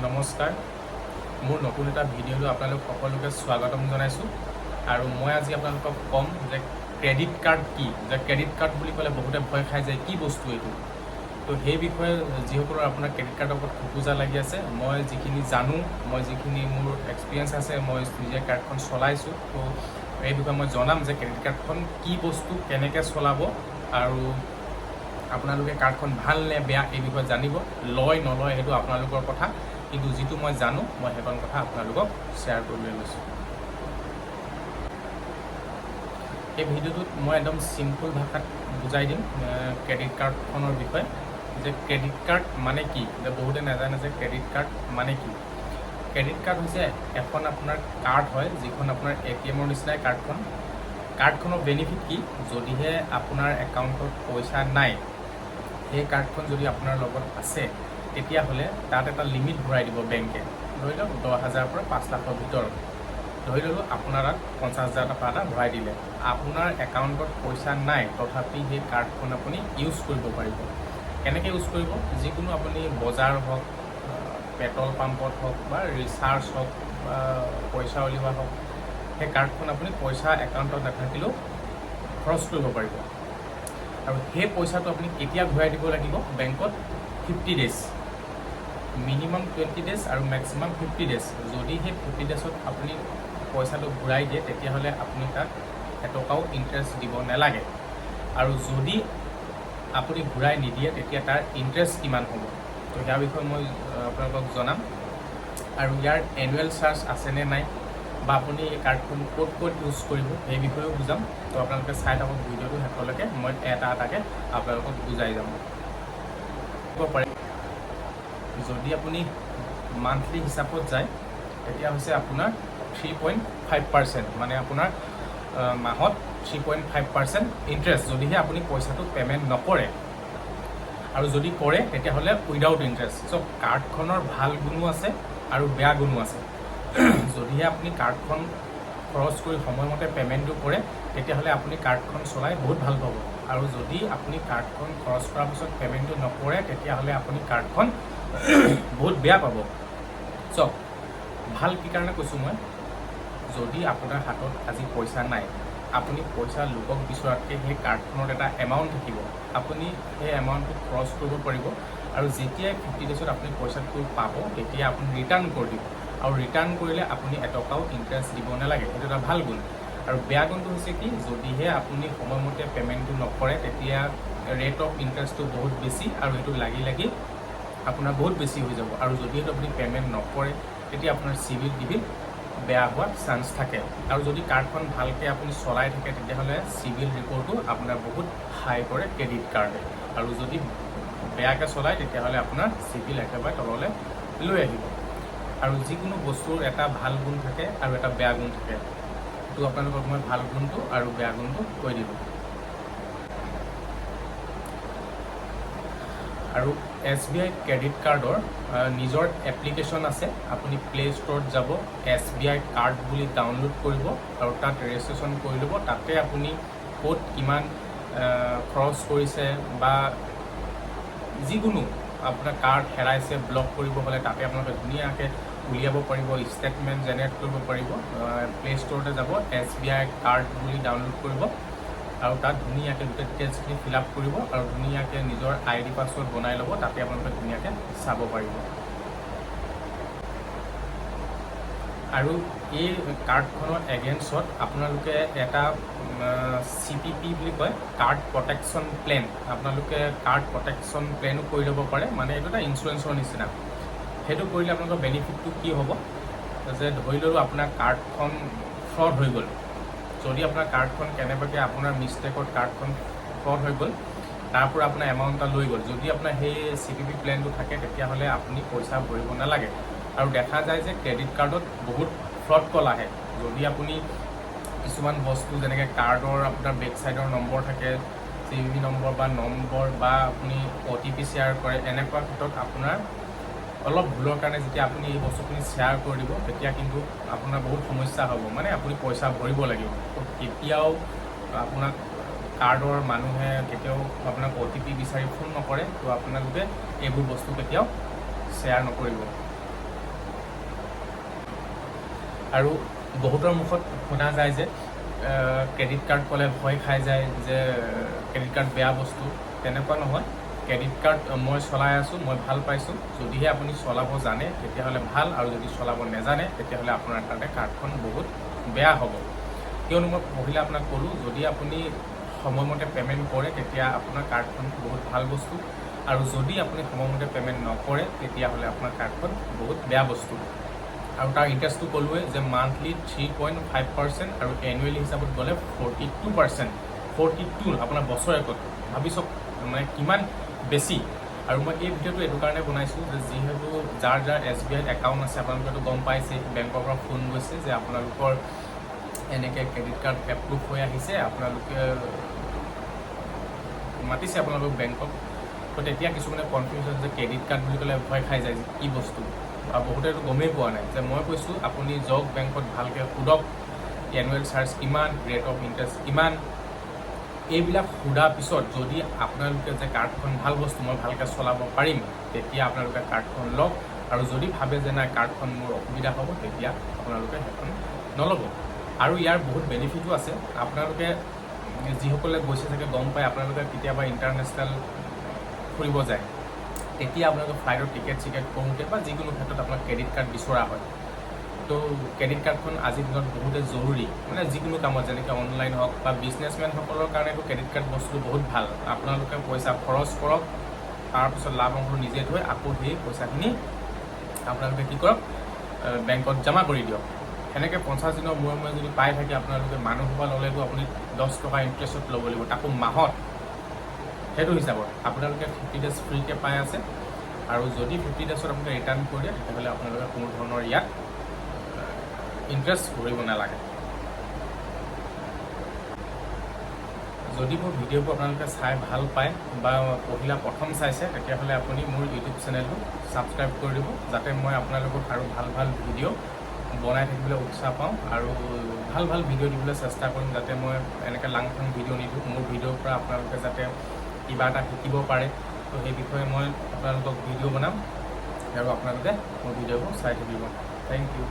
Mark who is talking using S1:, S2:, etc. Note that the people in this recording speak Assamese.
S1: নমস্কাৰ, মোৰ নতুন এটা ভিডিঅ'লৈ আপোনালোক সকলোকে স্বাগতম জনাইছোঁ। আৰু মই আজি আপোনালোকক ক'ম যে ক্ৰেডিট কাৰ্ড কি, যে ক্ৰেডিট কাৰ্ড বুলি ক'লে বহুতে ভয় খাই যায়, কি বস্তু এইটো। তো সেই বিষয়ে যিসকলৰ আপোনাৰ ক্ৰেডিট কাৰ্ডৰ ওপৰত খোকোজা লাগি আছে, মই যিখিনি জানো, মই যিখিনি মোৰ এক্সপিৰিয়েঞ্চ আছে, মই নিজে কাৰ্ডখন চলাইছোঁ, তো এই বিষয়ে মই জনাম যে ক্ৰেডিট কাৰ্ডখন কি বস্তু, কেনেকৈ চলাব, আৰু আপোনালোকে কাৰ্ডখন ভাল নে বেয়া এই বিষয়ে জানিব। লয় নলয় সেইটো আপোনালোকৰ কথা, কিন্তু যিটো মই জানো মই সেইখন কথা আপোনালোকক শ্বেয়াৰ কৰিবলৈ লৈছোঁ। এই ভিডিঅ'টোত মই একদম চিম্পল ভাষাত বুজাই দিম ক্ৰেডিট কাৰ্ডখনৰ বিষয়ে, যে ক্ৰেডিট কাৰ্ড মানে কি। যে বহুতে নাজানে যে ক্ৰেডিট কাৰ্ড মানে কি। ক্ৰেডিট কাৰ্ড হৈছে এখন আপোনাৰ কাৰ্ড হয়, যিখন আপোনাৰ ATM-ৰ নিচিনাই কাৰ্ডখনৰ বেনিফিট কি, যদিহে আপোনাৰ একাউণ্টত পইচা নাই, সেই কাৰ্ডখন যদি আপোনাৰ লগত আছে তেতিয়াহ'লে তাত এটা লিমিট ভৰাই দিব বেংকে। ধৰি লওক 10,000 পৰা 5 লাখৰ ভিতৰত। ধৰি ল'লোঁ আপোনাৰ তাত 50,000 টকা এটা ভৰাই দিলে, আপোনাৰ একাউণ্টত পইচা নাই, তথাপি সেই কাৰ্ডখন আপুনি ইউজ কৰিব পাৰিব। কেনেকৈ ইউজ কৰিব? যিকোনো আপুনি বজাৰ হওক, পেট্ৰল পাম্পত হওক, বা ৰিচাৰ্জ হওক, বা পইচা উলিওৱা হওক, সেই কাৰ্ডখন আপুনি পইচা একাউণ্টত নাথাকিলেও খৰচ কৰিব পাৰিব। আৰু সেই পইচাটো আপুনি কেতিয়া ঘূৰাই দিব লাগিব বেংকত? 50 ডেজ, মিনিমাম 20 ডেজ আৰু মেক্সিমাম 50 ডেজ। যদি সেই 50 ডেজত আপুনি পইচাটো ঘূৰাই দিয়ে, তেতিয়াহ'লে আপুনি তাত এটকাও ইণ্টাৰেষ্ট দিব নালাগে। আৰু যদি আপুনি ঘূৰাই নিদিয়ে, তেতিয়া তাৰ ইণ্টাৰেষ্ট কিমান হ'ব, তো ইয়াৰ বিষয়ে মই আপোনালোকক জনাম। আৰু ইয়াৰ এনুৱেল চাৰ্জ আছেনে নাই, বা আপুনি এই কাৰ্ডখন ক'ত ইউজ কৰিব সেই বিষয়েও বুজাম। তো আপোনালোকে চাই থাকক ভিডিঅ'টো শেষলৈকে, মই এটা এটাকৈ আপোনালোকক বুজাই যাম। পাৰে যদি আপুনি মান্থলি হিচাপত যায়, তেতিয়া হৈছে আপোনাৰ 3.5%, মানে আপোনাৰ মাহত 3.5% ইণ্টাৰেষ্ট, যদিহে আপুনি পইচাটো পে'মেণ্ট নকৰে। আৰু যদি কৰে তেতিয়াহ'লে উইদাউট ইণ্টাৰেষ্ট। চ' কাৰ্ডখনৰ ভাল গুণো আছে আৰু বেয়া গুণো আছে। যদিহে আপুনি কাৰ্ডখন খৰচ কৰি সময়মতে পে'মেণ্টটো কৰে, তেতিয়াহ'লে আপুনি কাৰ্ডখন চলাই বহুত ভাল পাব। আৰু যদি আপুনি কাৰ্ডখন খৰচ কৰাৰ পিছত পে'মেণ্টটো নকৰে, তেতিয়াহ'লে আপুনি কাৰ্ডখন বহুত বেয়া পাব। চাওক, ভাল কি কাৰণে কৈছোঁ মই, যদি আপোনাৰ হাতত আজি পইচা নাই, আপুনি পইচা লোকক বিচৰাতকৈ সেই কাৰ্ডখনত এটা এমাউণ্ট থাকিব, আপুনি সেই এমাউণ্টটো খৰচ কৰিব পাৰিব। আৰু যেতিয়াই 50 ডেজত আপুনি পইচাটো পাব, তেতিয়া আপুনি ৰিটাৰ্ণ কৰি দিব। আৰু ৰিটাৰ্ণ কৰিলে আপুনি এটকাও ইণ্টাৰেষ্ট দিব নালাগে, সেইটো এটা ভাল গুণ। আৰু বেয়া গুণটো হৈছে কি, যদিহে আপুনি সময়মতে পে'মেণ্টটো নকৰে, তেতিয়া ৰেট অফ ইণ্টাৰেষ্টটো বহুত বেছি, আৰু সেইটো লাগি লাগি আপোনাৰ বহুত বেছি হৈ যাব। আৰু যদিহে আপুনি পে'মেণ্ট নকৰে, তেতিয়া আপোনাৰ চিভিল টিভিল বেয়া হোৱাৰ চান্স থাকে। আৰু যদি কাৰ্ডখন ভালকৈ আপুনি চলাই থাকে, তেতিয়াহ'লে চিভিল ৰিপৰ্টো আপোনাৰ বহুত হাই কৰে ক্ৰেডিট কাৰ্ডে। আৰু যদি বেয়াকৈ চলায়, তেতিয়াহ'লে আপোনাৰ চিভিল একেবাৰে তললৈ লৈ আহিব। আৰু যিকোনো বস্তুৰ এটা ভাল গুণ থাকে আৰু এটা বেয়া গুণ থাকে। তো আপোনালোকক মই ভাল গুণটো আৰু বেয়া গুণটো কৈ দিলোঁ। আৰু SBI ক্ৰেডিট কাৰ্ডৰ নিজৰ এপ্লিকেশ্যন আছে। আপুনি প্লে ষ্ট'ৰত যাব, SBI কাৰ্ড বুলি ডাউনলোড কৰিব, আৰু তাত ৰেজিষ্ট্ৰেশ্যন কৰি ল'ব। তাতে আপুনি ক'ত কিমান খৰচ কৰিছে, বা যিকোনো আপোনাৰ কাৰ্ড হেৰাইছে, ব্লক কৰিব হ'লে তাতে আপোনালোকে ধুনীয়াকৈ উলিয়াব পাৰিব, ষ্টেটমেণ্ট জেনেৰেট কৰিব পাৰিব। প্লে ষ্ট'ৰতে যাব, SBI কাৰ্ড বুলি ডাউনলোড কৰিব, আৰু তাত ধুনীয়াকৈ গোটেই ডিটেইলছখিনি ফিল আপ কৰিব, আৰু ধুনীয়াকৈ নিজৰ ID পাছৱৰ্ড বনাই ল'ব, তাতে আপোনালোকে ধুনীয়াকৈ চাব পাৰিব। আৰু এই কাৰ্ডখনৰ এগেইনষ্টত আপোনালোকে এটা CPP বুলি কয়, কাৰ্ড প্ৰটেকশ্যন প্লেন। আপোনালোকে কাৰ্ড প্ৰটেকশ্যন প্লেনো কৰি ল'ব পাৰে, মানে এইটো এটা ইঞ্চুৰেঞ্চৰ নিচিনা। সেইটো কৰিলে আপোনালোকৰ বেনিফিটটো কি হ'ব, যে ধৰি ল'লোঁ আপোনাৰ কাৰ্ডখন ফ্ৰড হৈ গ'ল। যদি আপোনাৰ কাৰ্ডখন কেনেবাকৈ আপোনাৰ মিষ্টেকত কাৰ্ডখন ফ্ৰড হৈ গ'ল, তাৰ পৰা আপোনাৰ এমাউণ্ট এটা লৈ গ'ল, যদি আপোনাৰ সেই CPP প্লেনটো থাকে, তেতিয়াহ'লে আপুনি পইচা ভৰিব নালাগে। আৰু দেখা যায় যে ক্ৰেডিট কাৰ্ডত বহুত ফ্ৰড কল আহে। যদি আপুনি কিছুমান বস্তু, যেনেকৈ কাৰ্ডৰ আপোনাৰ বেক চাইডৰ নম্বৰ থাকে, CVV নম্বৰ বা আপুনি OTP শ্বেয়াৰ কৰে, এনেকুৱা ক্ষেত্ৰত আপোনাৰ অলপ ভুলৰ কাৰণে যেতিয়া আপুনি এই বস্তুখিনি শ্বেয়াৰ কৰি দিব, তেতিয়া কিন্তু আপোনাৰ বহুত সমস্যা হ'ব, মানে আপুনি পইচা ভৰিব লাগিব। তো কেতিয়াও আপোনাক কাৰ্ডৰ মানুহে কেতিয়াও আপোনাক OTP বিচাৰি ফোন নকৰে। তো আপোনালোকে এইবোৰ বস্তু কেতিয়াও শ্বেয়াৰ নকৰিব। আৰু বহুতৰ মুখত শুনা যায় যে ক্ৰেডিট কাৰ্ড ক'লে ভয় খাই যায় যে ক্ৰেডিট কাৰ্ড বেয়া বস্তু। তেনেকুৱা নহয়। ক্ৰেডিট কাৰ্ড মই চলাই আছোঁ, মই ভাল পাইছোঁ। যদিহে আপুনি চলাব জানে তেতিয়াহ'লে ভাল, আৰু যদি চলাব নাজানে তেতিয়াহ'লে আপোনাৰ কাৰণে কাৰ্ডখন বহুত বেয়া হ'ব। কিয়নো মই পঢ়িলে আপোনাক ক'লোঁ, যদি আপুনি সময়মতে পে'মেণ্ট কৰে তেতিয়া আপোনাৰ কাৰ্ডখন বহুত ভাল বস্তু, আৰু যদি আপুনি সময়মতে পে'মেণ্ট নকৰে তেতিয়াহ'লে আপোনাৰ কাৰ্ডখন বহুত বেয়া বস্তু। আৰু তাৰ ইণ্টাৰেষ্টটো ক'লোৱে যে মান্থলি 3.5% আৰু এনুৱেলি হিচাপত গ'লে 42%। 42 আপোনাৰ বছৰেকত, ভাবি চাওক মানে কিমান বেছি। আৰু মই এই ভিডিঅ'টো এইটো কাৰণে বনাইছোঁ যে যিহেতু যাৰ SBI একাউণ্ট আছে আপোনালোকেতো গম পাইছে, বেংকৰ পৰা ফোন গৈছে যে আপোনালোকৰ এনেকৈ ক্ৰেডিট কাৰ্ড এপ্ৰুভ হৈ আহিছে, আপোনালোকে মাতিছে আপোনালোকক বেংকক। তো তেতিয়া কিছুমানে কনফিউজ হৈছে যে ক্ৰেডিট কাৰ্ড বুলি ক'লে ভয় খাই যায়, কি বস্তু, আৰু বহুতেতো গমেই পোৱা নাই। যে মই কৈছোঁ আপুনি যাওক বেংকত, ভালকৈ সোধক এনুৱেল চাৰ্জ কিমান, ৰেট অফ ইণ্টাৰেষ্ট কিমান। এইবিলাক সোধাৰ পিছত যদি আপোনালোকে যে কাৰ্ডখন ভাল বস্তু, মই ভালকৈ চলাব পাৰিম, তেতিয়া আপোনালোকে কাৰ্ডখন লওক। আৰু যদি ভাবে যে নাই কাৰ্ডখন মোৰ অসুবিধা হ'ব, তেতিয়া আপোনালোকে সেইখন নল'ব। আৰু ইয়াৰ বহুত বেনিফিটো আছে। আপোনালোকে যিসকলে গৈছে চাগে গম পায়, আপোনালোকে কেতিয়াবা ইণ্টাৰনেশ্যনেল ফুৰিব যায়, তেতিয়া আপোনালোকে ফ্লাইটৰ টিকেট কৰোঁতে বা যিকোনো ক্ষেত্ৰত আপোনাক ক্ৰেডিট কাৰ্ড বিচৰা হয়। তো ক্ৰেডিট কাৰ্ডখন আজিৰ দিনত বহুতে জৰুৰী, মানে যিকোনো কামত, যেনেকৈ অনলাইন হওক বা বিজনেছমেনসকলৰ কাৰণেতো ক্ৰেডিট কাৰ্ড বস্তুটো বহুত ভাল। আপোনালোকে পইচা খৰচ কৰক, তাৰপিছত লাভ অংশ নিজে থৈ আকৌ সেই পইচাখিনি আপোনালোকে কি কৰক, বেংকত জমা কৰি দিয়ক। সেনেকৈ 50 দিনৰ মূৰে মূৰে যদি পাই থাকে আপোনালোকে, মানুহ সোপা ল'লেতো আপুনি 10 টকা ইণ্টাৰেষ্টত ল'ব লাগিব, তাকো মাহত। সেইটো হিচাপত আপোনালোকে 50 ডেজ ফ্ৰীকৈ পাই আছে। আৰু যদি 50 ডেজত আপোনালোকে ৰিটাৰ্ণ কৰি দিয়ে তেতিয়াহ'লে আপোনালোকে কোনো ধৰণৰ ইয়াত ইণ্টাৰেষ্ট ভৰিব নালাগে। যদি মোৰ ভিডিঅ'বোৰ আপোনালোকে চাই ভাল পায় বা পঢ়িলা প্ৰথম চাইছে, তেতিয়াহ'লে আপুনি মোৰ ইউটিউব চেনেলটো ছাবস্ক্ৰাইব কৰি দিব, যাতে মই আপোনালোকক আৰু ভাল ভাল ভিডিঅ' বনাই থাকিবলৈ উৎসাহ পাওঁ, আৰু ভাল ভাল ভিডিঅ' দিবলৈ চেষ্টা কৰিম, যাতে মই এনেকৈ লাংফাং ভিডিঅ' নিদিওঁ। মোৰ ভিডিঅ'ৰ পৰা আপোনালোকে যাতে কিবা এটা শিকিব পাৰে, তো সেই বিষয়ে মই আপোনালোকক ভিডিঅ' বনাম, আৰু আপোনালোকে মোৰ ভিডিঅ'বোৰ চাই থাকিব। Thank U.